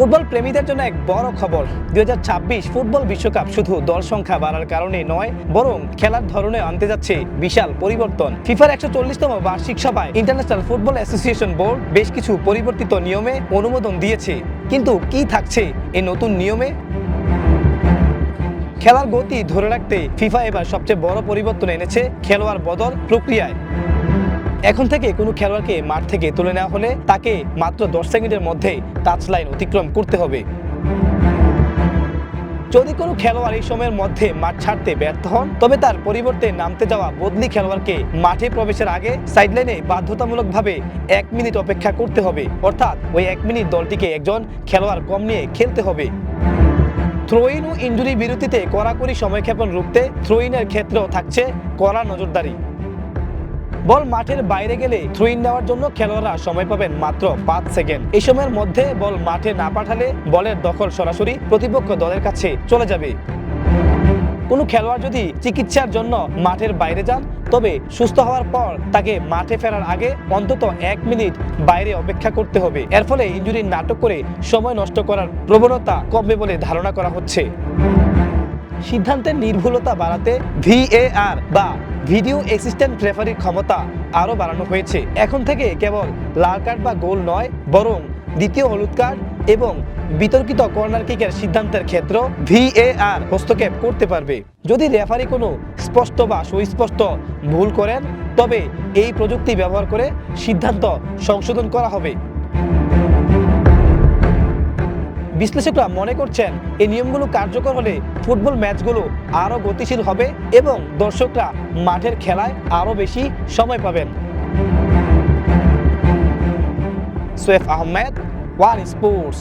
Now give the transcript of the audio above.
Football প্রেমীদের জন্য এক বড় খবর। 2026 ফুটবল বিশ্বকাপ শুধু দল সংখ্যা বাড়ার কারণে নয়, বরং খেলার ধরনে আনতে যাচ্ছে বিশাল পরিবর্তন। ফিফার 140তম বার্ষিক সভায় ইন্টারন্যাশনাল ফুটবল অ্যাসোসিয়েশন বোর্ড বেশ কিছু পরিবর্তিত নিয়মে অনুমোদন দিয়েছে। কিন্তু কি থাকছে এই নতুন নিয়মে? খেলার গতি ধরে রাখতে ফিফা এবার সবচেয়ে বড় পরিবর্তন এনেছে খেলোয়াড় বদল প্রক্রিয়ায়। এখন থেকে কোনো খেলোয়াড়কে মাঠ থেকে তুলে নেওয়া হলে তাকে মাত্র 10 সেকেন্ডের মধ্যে টাচ লাইন অতিক্রম করতে হবে। যদি কোনো খেলোয়াড় এই সময়ের মধ্যে মাঠ ছাড়তে ব্যর্থ হন, তবে তার পরিবর্তে নামতে যাওয়া বদলি খেলোয়াড়কে মাঠে প্রবেশের আগে সাইডলাইনে বাধ্যতামূলকভাবে 1 মিনিট অপেক্ষা করতে হবে। অর্থাৎ ওই 1 মিনিট দলটিকে একজন খেলোয়াড় কম নিয়ে খেলতে হবে। থ্রোইন ও ইনজুরি বিরতিতে কড়াকড়ি সময়ক্ষেপণ রুখতে থ্রোইনের ক্ষেত্রেও থাকছে কড়া নজরদারি। বল মাঠের বাইরে গেলে থ্রোইন নেওয়ার জন্য খেলোয়াড়রা সময় পাবেন মাত্র 5 সেকেন্ড। এই সময়ের মধ্যে বল মাঠে না পাঠালে বলের দখল সরাসরি প্রতিপক্ষ দলের কাছে চলে যাবে। কোনো খেলোয়াড় যদি চিকিৎসার জন্য মাঠের বাইরে যান, তবে সুস্থ হওয়ার পর তাকে মাঠে ফেরার আগে অন্তত 1 মিনিট বাইরে অপেক্ষা করতে হবে। এর ফলে ইনজুরি নাটক করে সময় নষ্ট করার প্রবণতা কমবে বলে ধারণা করা হচ্ছে। সিদ্ধান্তের নির্ভুলতা বাড়াতে VAR বা ভিডিও অ্যাসিস্ট্যান্ট রেফারির ক্ষমতা আরও বাড়ানো হয়েছে। এখন থেকে কেবল লাল কার্ড বা গোল নয়, বরং দ্বিতীয় হলুদ কার্ড এবং বিতর্কিত কর্নার কিকের সিদ্ধান্তের ক্ষেত্রেও VAR হস্তক্ষেপ করতে পারবে। যদি রেফারি কোনো স্পষ্ট বা সুস্পষ্ট ভুল করেন, তবে এই প্রযুক্তি ব্যবহার করে সিদ্ধান্ত সংশোধন করা হবে। বিশ্লেষকরা মনে করছেন এই নিয়মগুলো কার্যকর হলে ফুটবল ম্যাচগুলো আরও গতিশীল হবে এবং দর্শকরা মাঠের খেলায় আরও বেশি সময় পাবেন। Swipe Ahmed, one sports.